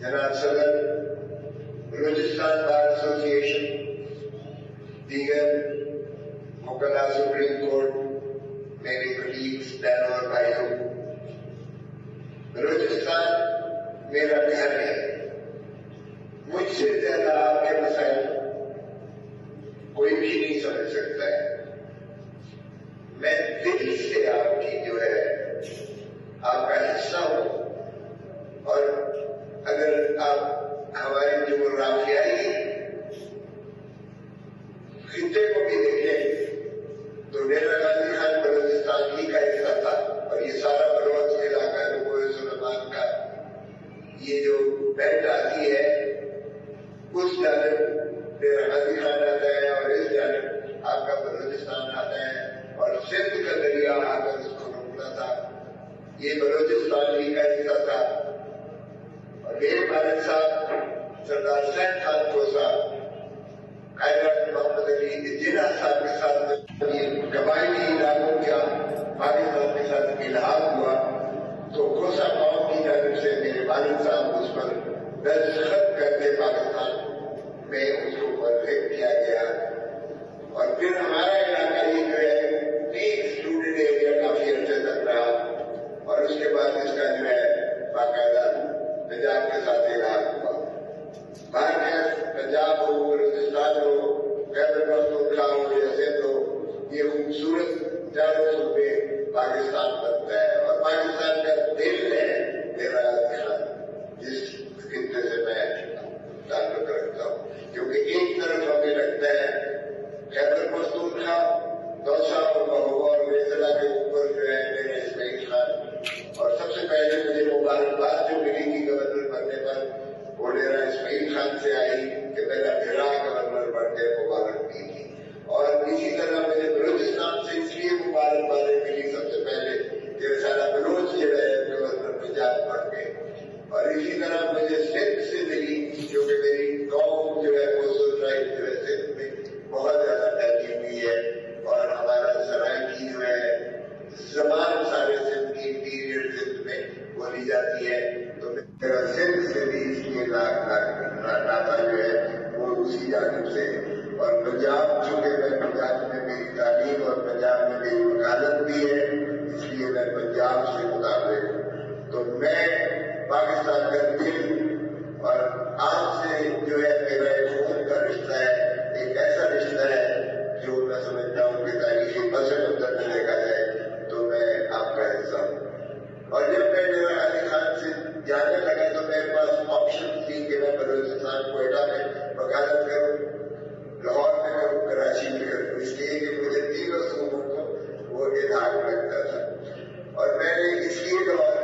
جناب صدر، Balochistan bar association, دیگر مقررہ سپریم کورٹ، میرے کلیگز بہنوں اور بھائیوں، بلوچستان میرا گھر ہے. مجھ سے زیادہ آپ کے مسائل کوئی بھی نہیں سمجھ سکتا ہے. میں دل سے آپ کی جو ہے آپ کا حصہ ہوں، اور اگر آپ ہمارے جغرافیائی خطے کو بھی دیکھیں تو ڈیرہ غازی خان بلوچستان ہی کا حصہ تھا، اور یہ سارا بلوچ علاقہ رکوع سلیمان کا یہ جو بیلٹ آتی ہے اس جانب ڈیرہ غازی خان آتا ہے، اور اس جانب آپ کا بلوچستان آتا ہے، اور سندھ کا دریا آ کر اس کو روکتا تھا. یہ بلوچستان ہی کا حصہ تھا. اور میرے والد صاحب سردار حسین خان کوسا، قائد محمد علی جناح صاحب کے ساتھ یہ قبائلی علاقوں کا پاکستان کے ساتھ الحاق ہوا تو کوسا قوم کی جانب سے میرے والد صاحب اس پر دستخط کر کے پاکستان میں اس کو مرتب کیا گیا. اور پھر ہمارا علاقہ یہ جو ہے ایکسکلوڈیڈ ایریا کافی عرصے تک رہا، اور اس کے بعد اس کا جو ہے باقاعدہ پنجاب کے ساتھ الحاق ہوا. باہر پنجاب ہو، بلوچستان ہو، خیبر پختونخوا ہو یا سندھ ہو، یہ خوبصورت چاروں صوبے پاکستان بنتا ہے، اور پاکستان کا دل ہے ڈیرہ غازی خان، جس خطے سے میں تعلق رکھتا ہوں. کیونکہ ایک طرف ہمیں لگتا ہے خیبر پختونخوا، دوسا اور مہوبہ اور ویزلہ کے اوپر جو ہے میرے اسماعیل خان، اور سب سے پہلے مجھے مبارکباد جو ملی تھی گورنر بننے پر وہ ڈیرہ اسماعیل خان سے آئی کہ میرا ڈیرہ گورنر بن کے مبارک دی تھی. اور اسی طرح مجھے بلوچستان سے اس لیے مبارکبادیں ملی سب سے پہلے کہ سارا بلوچ جو ہے گورنر پنجاب بن گئے. اور اسی طرح مجھے سندھ سے ملی کیونکہ میری قوم جو ہے وہ سوسائٹی جو ہے سندھ میں بہت زیادہ پھیلی ہوئی ہے، اور ہمارا سرائکی جو ہے زبان سارے سندھ کی انٹیریئر سندھ میں بولی جاتی ہے. تو میرا سندھ سے بھی اس لیے ناطا جو ہے وہ اسی جانب سے. اور پنجاب چونکہ میں پنجاب میں میری تعلیم اور پنجاب میں میری وکالت بھی ہے، اس لیے میں پنجاب سے متعلق ہوں. تو میں پاکستان کا دل اور آپ سے جو ہے میرا ایک خون کا رشتہ ہے، ایک ایسا رشتہ ہے جو میں سمجھتا ہوں کہ تاریخی پس منظر میں دیکھا جائے تو میں آپ کا حصہ ہوں. اور جب میں ڈیرہ غازی خان سے جانے لگا تو میرے پاس آپشن تھی کہ میں بلوچستان کوئٹہ میں وکالت کروں، لاہور میں کروں، کراچی میں کروں، اس لیے کہ مجھے تینوں صوبوں کو وہ الحاق لگتا تھا. اور میں نے اس لیے لاہور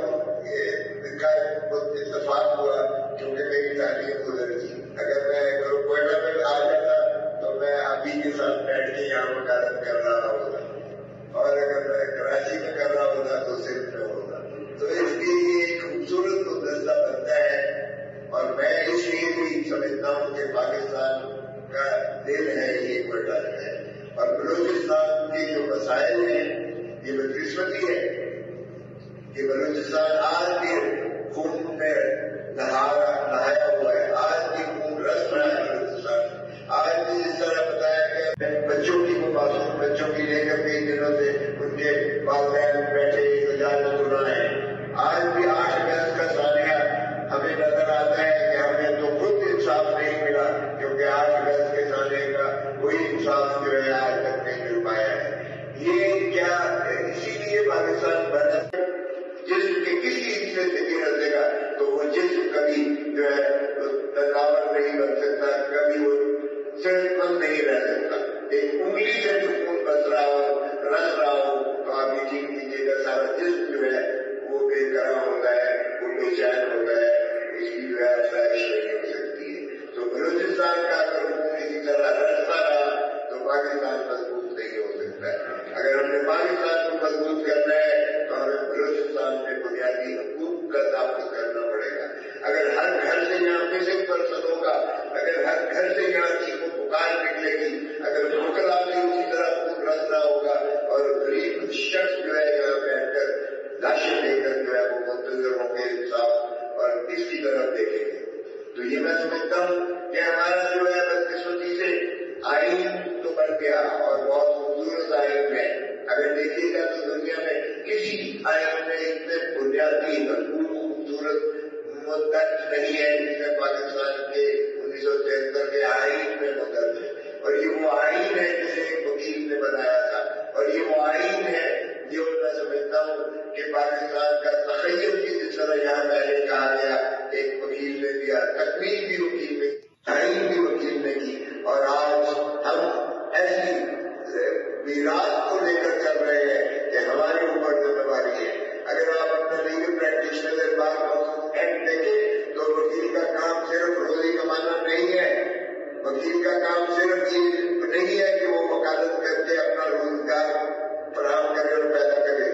کا اتفاق ہوا کیونکہ میری تعلیم گزر تھی. اگر میں کوئٹہ میں آ جاتا تو میں ابھی کے ساتھ بیٹھ کے یہاں وکالت کر رہا ہوتا، اور اگر میں کراچی میں کر رہا ہوتا تو سندھ میں ہوتا. تو اس لیے یہ ایک خوبصورت گلدستہ بنتا ہے. اور میں اس لیے بھی سمجھتا ہوں کہ پاکستان کا دل ہے یہ کوئٹہ ہے، اور بلوچستان کے جو مسائل ہیں یہ بدقسمتی ہے کہ بلوچستان آج بھی خون میں نہایا ہوا ہے، آج بھی خون رس رہا ہے بلوچستان. آج بھی جس طرح بتایا گیا بچوں کی معصوم بچوں کی لے کر کئی دنوں سے ان کے والدین بیٹھے انتظار سن رہے ہیں. آج بھی 8 اگست کا سانحہ ہمیں نظر آتا ہے کہ ہمیں تو خود انصاف نہیں ملا، کیونکہ 8 اگست کے سانحے کا کوئی انصاف جو ہے آج تک نہیں مل پایا ہے. یہ کیا اسی لیے پاکستان بنا جسم کے کسی حصے سے گرد دے گا تو وہ جسم کبھی جو ہے تناور نہیں بن سکتا، کبھی وہ صحت مند نہیں رہ سکتا. ایک انگلی سے جو خون بس رہا ہو، رس رہا ہو، تو آپ یقین کیجیے گا سارا جسم جو ہے وہ بے قرار ہوتا ہے، وہ بے چین ہوتا ہے، اس کی جو ہے افزائش نہیں ہو سکتی ہے. تو بلوچستان کا اگر خون اسی طرح رستا رہا تو پاکستان مضبوط نہیں ہو سکتا ہے. اگر ہم نے پاکستان کو مضبوط کرنا ہے تو ہمیں بلوچستان میں بنیادی حقوق کا تحفظ کرنا پڑے گا. اگر ہر گھر سے یہاں مسنگ پرسن ہوگا، اگر ہر گھر سے یہاں چیخو پکار نکلے گی، اگر لوکل آدمی اسی طرح خون رس رہا ہوگا اور غریب شخص جو ہے یہاں بیٹھ کر لاشیں لے کر جو ہے وہ منتظر ہوں گے انصاف اور اس کی طرف دیکھیں گے. یہ میں سمجھتا ہوں کہ ہمارا جو ہے بدقسمتی سے آئین تو بن گیا اور بہت خوبصورت آئین ہے. اگر دیکھیے گا تو دنیا میں کسی آئین میں اتنے بنیادی خوبصورت مدت نہیں ہے جتنے پاکستان کے 1973 کے آئین میں مدت ہے. اور یہ وہ آئین ہے جسے ایک وکیل نے بنایا تھا, اور یہ وہ آئین ہے جو میں سمجھتا ہوں کہ پاکستان کا تخیل کی جس طرح یہاں پہلے کہا گیا ایک وکیل نے دیا, تکمیل بھی وکیل نے, آئین بھی وکیل نے کی. اور آج ہم ایسی میراث کو لے کر چل رہے ہیں کہ ہمارے اوپر ذمہ داری ہے. اگر آپ اپنا لیگل پریکٹیشنر بات اینڈ دیکھیں تو وکیل کا کام صرف روزی کمانا نہیں ہے. وکیل کا کام صرف یہ نہیں ہے کہ وہ وکالت کر کے اپنا روزگار فراہم کرے اور پیدا کرے.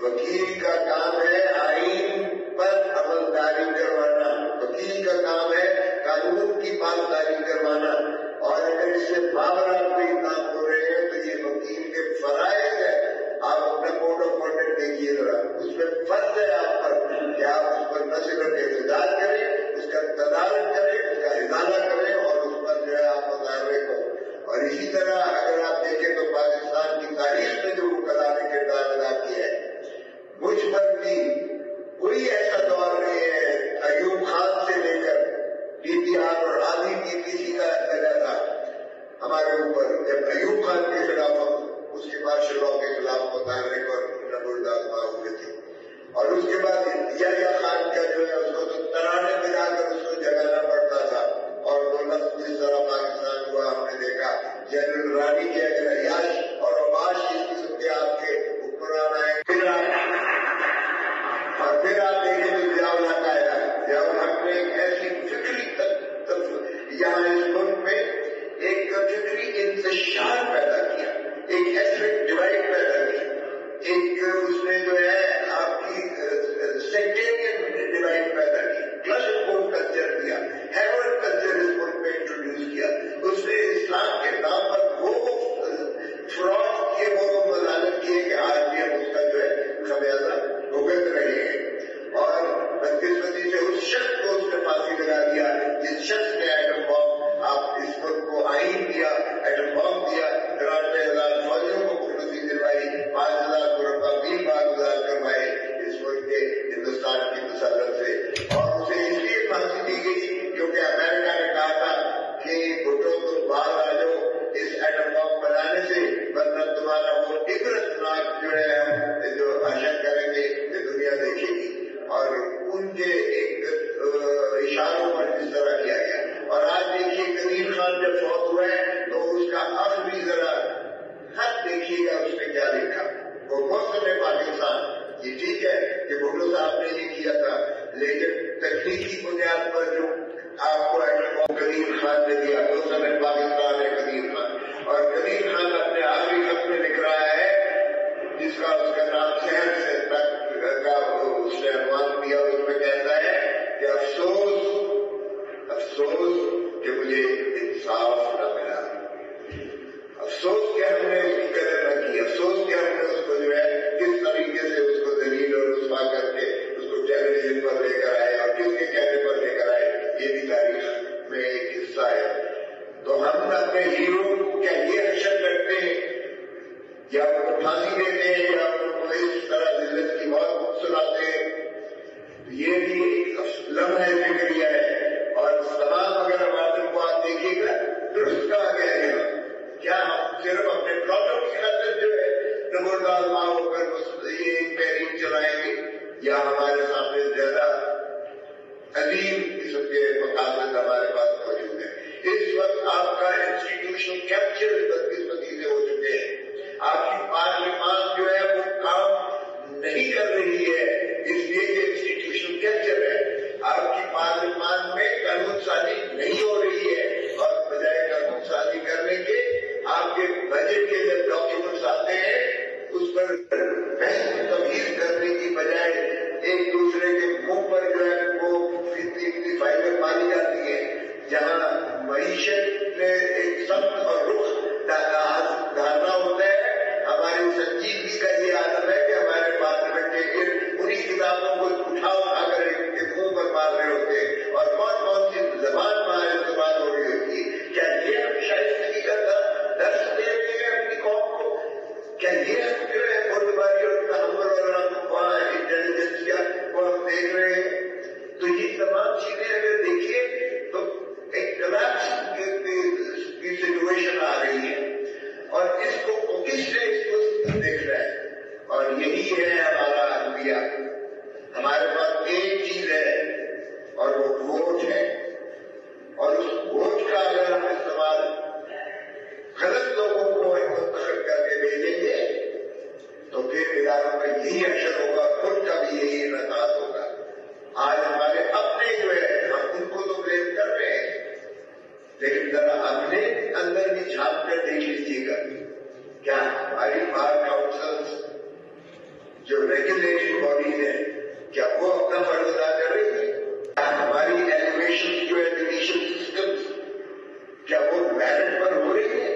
وکیل کا کام ہے آئین پر عملداری کروانا, وکیل کا کام ہے قانون کی پاسداری کروانا. اور اگر اس سے باہر آپ کوئی کام ہو رہے ہیں تو یہ وکیل کے فرائض ہے. آپ اپنا کوڈ آف کنڈکٹ دیکھیے ذرا, اس میں فرض ہے آپ پر کہ آپ اس پر نہ صرف احتجاج کریں, اس کا تدارک کریں, اس کا ازالہ کریں اور اس پر جو ہے آپ متحرک ہو. اور اسی طرح اگر آپ دیکھیں تو پاکستان کی تاریخ میں جو وکلاء نے کردار ادا کیا ہے, مجھ پر بھی کوئی ایسا دور نہیں ہے. ایوب خان سے لے کر ڈی پی آر اور آدھی پی پی سی کا لگا تھا ہمارے اوپر. جب ایوب خان کے خلاف ہم اس کے بعد شروع کے خلاف متحرک اور نبردازما ہوئے تھے, اور اس کے بعد یا خان کا جو ہے اس کو تو ترانے بجا کر اس کو جگانا پڑتا تھا. اور وہ لفظ جس طرح پاکستان ہوا ہم نے دیکھا, جنرل رانی کے اگر عیاش اور عباش اس قسم کے آپ کے حکمران آئے, اور پھر آپ دیکھیں تو ضیاء الحق آیا. ضیاء الحق نے ایک ایسی فکری یہاں اس ملک میں ایک فکری انتشار پیدا کیا, ایک ایتھنک ڈیوائڈ پیدا کی, ایک اس نے جو ہے آپ کی سیکٹیرین ڈیوائڈ پیدا کی, کلش کوڈ کلچر دیا, ہیمر کلچر اس ملک میں انٹروڈیوس کیا. اس نے اسلام کے نام پر وہ فراڈ کیے, وہ مظالم کیے کہ آج بھی ہم اس کا جو ہے خمیازہ بھگت رہے ہیں. اور بدقسمتی سے اس شخص کو اس نے پھانسی لگا دیا جس شخص نے ایٹم بم, آپ اس ملک کو آئین دیا, ایٹم بم دیا, 93,000 فوجیوں کو خصوصی دلوائی, 5,000 مربع میل بارگزار کروائے اس ملک کے ہندوستان کی مسلط سے. اور اسے اس لیے پھانسی دی گئی کیونکہ امریکہ نے کہا تھا کہ بھٹو تم باہر آ جاؤ اس ایٹم بم بنانے سے, ورنہ تمہارا وہ عبرتناک جو ہے ہم جو حشر کریں گے یہ دنیا دیکھے گی. اور ان کے ایک اشاروں پر اس طرح کیا گیا. اور آج دیکھیے قدیر خان جب فوت ہوا ہے تو اس کا آخری ذرا خط دیکھیے گا, اس نے کیا لکھا. وہ موسم پاکستان, یہ ٹھیک ہے کہ بھٹو صاحب نے یہ کیا تھا, لیکن تکنیکی بنیاد پر جو آپ کو قدیر خان نے دیا, موسم پاکستان ہے قدیر خان. اور قدیر خان اپنے آخری خط میں لکھ رہا ہے جس کا اس کا نام شہر سے تک کا اس نے عنوان دیا, اس میں کہتا ہے کہ افسوس کہ مجھے انصاف نہ ملا, افسوس کہ ہم نے اس کی قدر نہ کی, افسوس کہ ہم نے اس کو جو ہے کس طریقے سے اس کو دلیل اور رسوا کر کے اس کو ٹیلی ویژن پر لے کر آئے اور کس کے کہنے پر لے کر آئے, یہ بھی تاریخ میں ایک حصہ ہے. تو ہم اپنے ہیرو کیا یہ حشر کرتے ہیں یا وہ پھانسی دیتے ہیں یا وہ اس طرح ذلت کی موت سناتے ہیں, یہ بھی ایک لمحہ فکریہ ہے. اور تمام اگر ہمارے کو آپ دیکھیے گا درست کہا گیا ہے, کیا ہم صرف اپنے پرابلم کی خاطر جو ہے نمودار ماں ہو کر یہ تحریک چلائیں گے, یا ہمارے سامنے زیادہ عظیم قسم کے مقاصد ہمارے پاس موجود ہیں. اس وقت آپ کا انسٹیٹیوشن کیپچر بدقسمتی سے ہو چکے ہیں. آپ کی پارلیمان جو ہے وہ کام نہیں کر رہی ہے اس لیے کہ انسٹیٹیوشن کیپچر ہے. آپ کی پارلیمان میں قانون سازی نہیں ہو رہی ہے, اور بجائے قانون سازی کرنے کے آپ کے بجٹ کے جب ڈاکیومنٹس آتے ہیں اس پر بحث تبدیل کرنے کی بجائے ایک دوسرے کے منہ پر جو ہے وہ اتنی فائدہ مانی جاتی ہے, جہاں معیشت میں ایک سخت اور رخ ڈالنا ہوتا ہے. ایک چیز ہے اور وہ ووٹ ہے، اور اس ووٹ کا اگر ہم استعمال غلط لوگوں کو منتخب کر کے بھیجیں گے تو پھر اداروں کا یہی اثر ہوگا، خود کا بھی یہی انعقاد ہوگا۔ آج ہمارے اپنے جو ہے ہم ان کو تو بلیم کر رہے ہیں، لیکن ذرا اپنے اندر بھی جھانک کر دیکھ لیجیے گا، کیا ہماری بار کاؤنسلز جو ریگولیٹنگ باڈیز ہیں کیا وہ اپنا فرض ادا کر رہی ہے؟ کیا ہماری ایجوکیشن جو ہے جوڈیشل سسٹم کیا وہ میرٹ پر ہو رہی ہے؟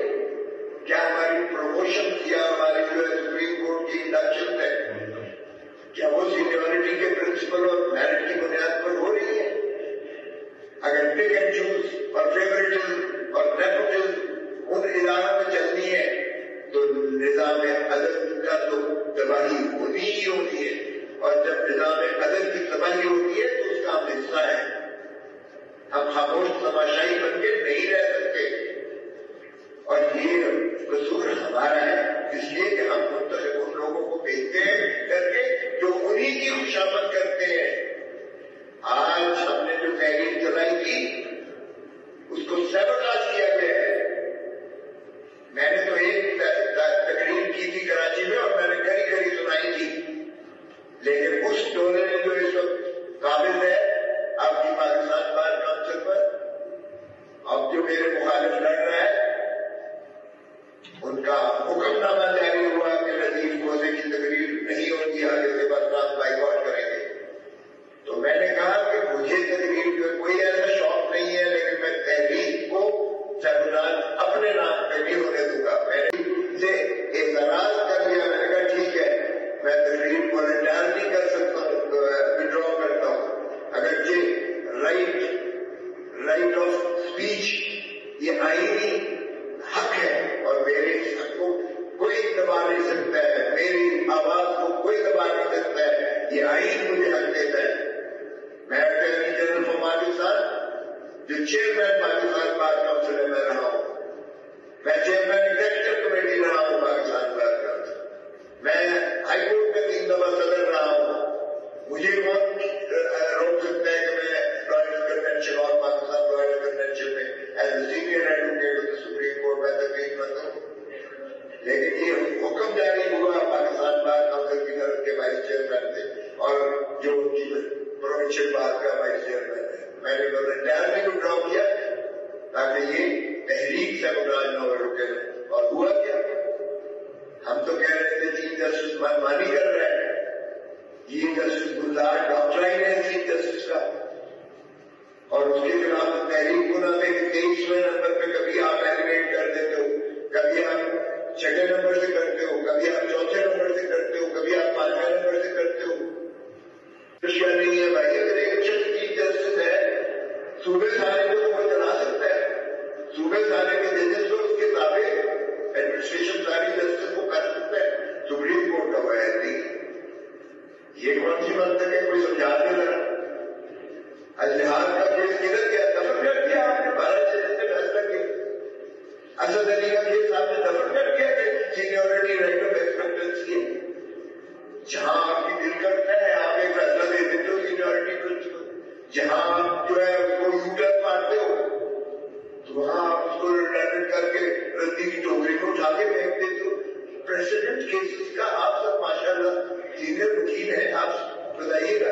کیا ہماری پروموشن یا ہماری جو ہے سپریم کورٹ کی انڈکشن ہے کیا وہ سینیورٹی کے پرنسپل اور میرٹ کی بنیاد پر ہو رہی ہے؟ اگر پک اینڈ چوز اور فیوریٹزم اور نیپوٹزم ان اداروں میں چلنی ہے تو نظام عدل کا تو تباہی ہونی ہی ہوتی ہے، اور جب نظام عدل کی تباہی ہوتی ہے تو اس کا ہم حصہ ہے، ہم خاموش تماشائی بن کے نہیں رہ سکتے، اور یہ قصور ہمارا ہے، اس لیے کہ ہم منتخب ان لوگوں کو بھیجتے ہیں کر کے جو انہی کی خوشامد کرتے ہیں۔ آج ہم نے جو تحریر چلائی تھی اس کو سیبوٹاژ کیا گیا ہے۔ میں نے تو ایک تقریر کی تھی کراچی میں اور میں نے کئی کئی سنائی تھی، لیکن اس ٹولے نے جو اس وقت قابل ہے آپ کی پاکستان بار کونسل پر، اب جو میرے مخالف لڑ رہا ہے ان کا حکم نامہ جاری ہوا کہ لطیف کوزے کی تقریر نہیں ہوگی، آگے سے بس بائیکاٹ کریں گے۔ تو میں نے کہا کہ مجھے تقریر جو کوئی ایسا شوق نہیں ہے، لیکن میں تحریر کو سیبوٹاژ اپنے نام پہ نہیں ہونے دوں گا۔ میں نے سے اعتراض کر لیا، میں نے کہا ٹھیک ہے میں تقریر والنٹیئر نہیں کر سکتا ہوں، وڈرا کرتا ہوں، اگرچہ رائٹ آف اسپیچ یہ آئینی حق ہے اور میرے حق کو کوئی دبا نہیں سکتا ہے، میری آواز کو کوئی دبا نہیں سکتا ہے، یہ آئین مجھے حق دیتا ہے۔ میں اٹارنی جنرل آف پاکستان جو چیئرمین پاکستان بار کونسل میں رہا ہوں، میں چیئرمین ایگزیکٹو کمیٹی رہا ہوں پاکستان بار کونسل، میں ہائی کورٹ میں 3 دفعہ صدر رہا ہوں، مجھے کون روک سکتا ہے کہ میں لائرز کنونشن اور پاکستان لائرز کنونشن میں as a senior advocate of the supreme court میں تقریر نہ کروں؟ لیکن یہ حکم جاری ہوا پاکستان بار کونسل کی طرف کے وائس چیئرمین سے اور جو پروونشل بار کا وائس چیئرمین ہے، میں نے والنٹیئرلی وڈرا کیا تاکہ یہ تحریک سیبوٹاژ نہ ہو رکے۔ اور ہوا کیا؟ ہم تو کہہ رہے تھے چیف جسٹس منمانی کر رہے ہیں، یہ جسٹس گلزار ڈاکٹرائن ہے چیف جسٹس کا، اور اس کے خلاف تحریک بنا دے کہ 23ویں نمبر پہ کبھی آپ ایلیویٹ کر دیتے ہو، کبھی آپ چھٹے نمبر سے کرتے ہو، کبھی آپ چوتھے نمبر سے کرتے ہو، کبھی آپ 5ویں نمبر سے کرتے ہو۔ نہیں ہے بھائی، اگر ایک چیف جسٹس ہے صوبے خانے کو تو وہ چلا سکتا ہے، صوبے خانے کے ججز کو اس کے تابع ایڈمنسٹریشن ساری جسٹس کو کر سکتا ہے، سپریم کورٹ کا وہ ہے نہیں۔ یہ کون سی منطق ہے؟ کوئی سمجھا دے ذرا۔ الجہاد کا کیس کدھر گیا؟ دفن کر دیا آپ نے، 12 ججز سے فیصلہ کیا۔ اسد علی کا کیس آپ نے دفن کر دیا کہ سینیورٹی رائٹ آف ایکسپیکٹنسی ہے۔ جہاں آپ کی دل کرتا ہے آپ ایک فیصلہ دے دیتے ہو سینیورٹی پرنسپل، جہاں آپ جو ہے اس کو یو ٹرن مارتے ہو تو وہاں آپ اس کو ریٹائرمنٹ کر کے رسی کی ٹوکری میں اٹھا کے پھینک دیتے ہو۔ پریسیڈنٹ کیسز کا آپ سب ماشاءاللہ سینئر وکیل ہیں، آپ بتائیے گا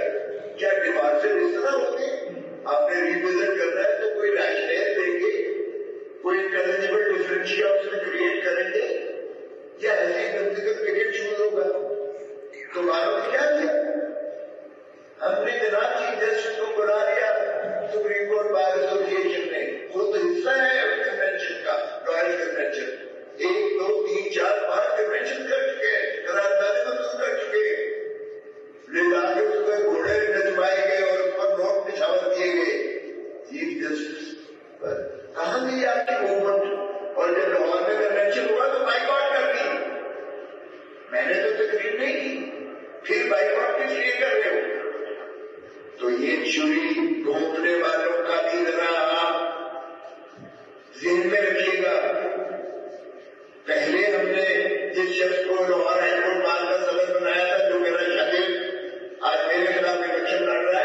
کیا ڈیپارچر اس طرح ہوتے ہیں؟ آپ نے ریپرزینٹ کرنا ہے تو کوئی ریشنل دیں گے، کوئی انٹیلیجبل ڈفرینشیا اس میں کریٹ کریں گے، یا ایسی منطقت کریٹ شروع ہوگا؟ تو معلوم کیا کیا ہم نے جناب چیف جسٹس کو بلا لیا سپریم کورٹ بار ایسوسیشن نے، خود حصہ ہے کنونشن کا، لائرز کنونشن، 1 2 3 4 5 کنونشن کر چکے ہیں، قراردادیں منظور کر چکے ہیں، لے جا کے اس کو گھوڑے نچوائے گئے اور اس پر نوٹ نچھاور دیے گئے چیف جسٹس پر۔ کہاں گئی آپ کی موومنٹ؟ اور جب لاہور میں کنونشن ہوا تو بائیکاٹ کر دی، میں نے تو تقریر نہیں کی، پھر بائیکاٹ کس لیے کر رہے ہو؟ تو یہ چوری گھونپنے والوں کا بھی ذرا آپ ذہن میں رکھیے گا۔ پہلے ہم نے جس شخص کو لاہور ہائی کورٹ بار کا صدر بنایا تھا جو میرا شاگرد آج میرے خلاف الیکشن لڑ رہا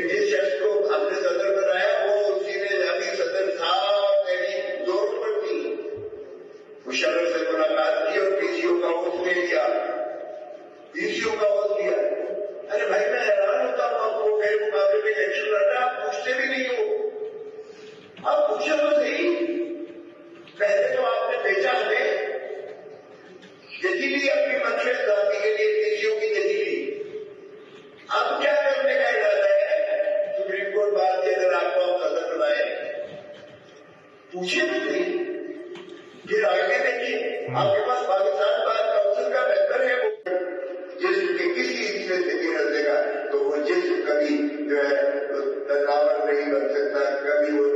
لیکن جس شخص کو ہم نے صدر بنایا وہ اسی نے ابھی صدر تھا اور میری زور پڑتی مشرف سے ملاقات کی اور پی سی او کا ووٹ لے لیا، پی سی او کا ووٹ لیا۔ ارے بھائی میں حیران ہوتا ہوں، آپ کو میرے مقابلے میں الیکشن لڑنا، آپ پوچھتے بھی نہیں ہو، آپ پوچھے تو صحیح۔ پہلے تو آپ نے بیچا ہمیں جدیدی اپنی منشیات ذاتی کے لیے، پی سی او کی جدیدی۔ اب کیا کرنے کا ارادہ ہے؟ سپریم کورٹ بات کے اگر آپ کو ہم صدر بنائے، پوچھے بھی نہیں، پھر آگے دیکھیے آپ کے پاس پاکستان بار کاؤنسل کا ممبر ہے، وہ جسم کے کسی حصے سے بھی رکھے گا تو وہ جسم کبھی جو ہے طاقتور نہیں بن سکتا، کبھی وہ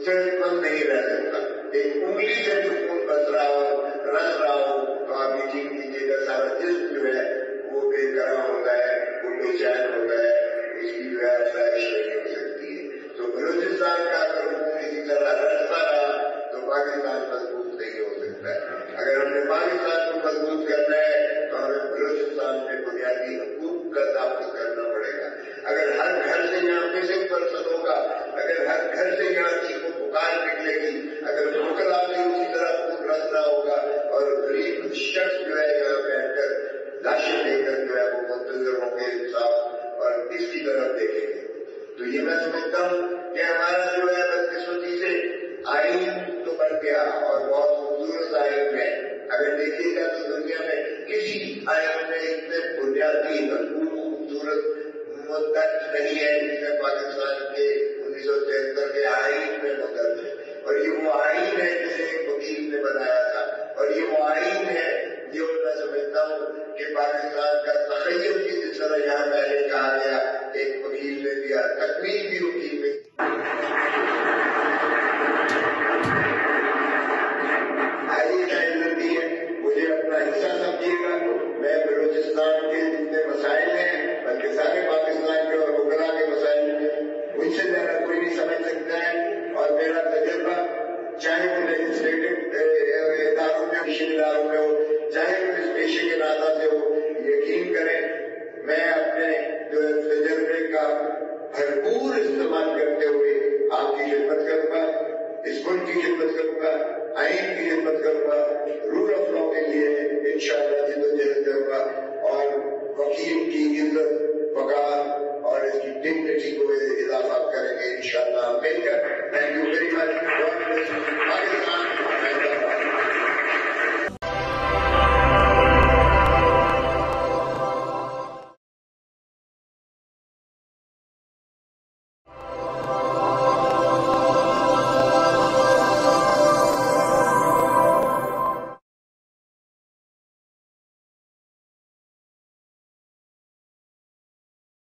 صحت مند نہیں رہ سکتا۔ ایک انگلی سے جو خون بس رہا ہو، رس رہا ہو تو آپ یقین کیجیے گا سارا جسم جو ہے وہ بے قرار ہوتا ہے، وہ بے چین ہوتا ہے، اس کی جو ہے افزائش نہیں ہو سکتی ہے۔ تو بلوچستان کا اگر خون اسی طرح رستا رہا تو پاکستان مضبوط نہیں ہو سکتا ہے۔ اگر ہم نے پاکستان کو مضبوط کرنا ہے تو ہمیں بلوچستان میں بنیادی حقوق کا تحفظ کرنا پڑے گا۔ اگر ہر گھر سے یہاں مسنگ پرسن ہوگا، اگر ہر گھر سے یہاں چیخو پکار نکلے گی، اگر لوکل آدمی اسی طرح خون رس رہا ہوگا اور غریب شخص جو ہے یہاں بیٹھ کر لاشیں لے کر جو ہے وہ منتظر ہوں گے انصاف اور اس کی طرف دیکھیں گے، تو یہ میں سمجھتا ہوں کہ ہمارا جو ہے بدقسمتی سے آئین تو بن گیا اور بہت خوبصورت آئین ہے۔ اگر دیکھیے گا تو دنیا میں کسی آئین میں اتنے بنیادی حقوق خوبصورت مدت نہیں ہے جسے پاکستان کے 1973 کے آئین میں مدد ہے، اور یہ وہ آئین ہے جسے ایک وکیل نے بنایا تھا، اور یہ وہ آئین ہے جو میں سمجھتا ہوں کہ پاکستان کا تخیل کی جس طرح یہاں پہلے کہا گیا ایک وکیل نے دیا، تکمیل بھی وکیل نے۔ مجھے اپنا حصہ سمجھیے گا، میں بلوچستان کے جتنے مسائل ہیں بلکہ سارے پاکستان کے اور وکلا کے مسائل ان سے زیادہ کوئی نہیں سمجھ سکتا ہے، اور میرا تجربہ چاہے وہ لیجسلیٹو اداروں میں، مشن اداروں میں ہو، چاہے وہ اس پیشے کے ناطا سے ہو، یقین کریں میں اپنے جو تجربے کا بھرپور استعمال کرتے ہوئے آپ کی خدمت کروں گا، اس ملک کی خدمت کروں گا، آئین کی خدمت کروں گا، رول آف لا کے لیے انشاءاللہ جدوجہد کروں گا، اور وکیل کی عزت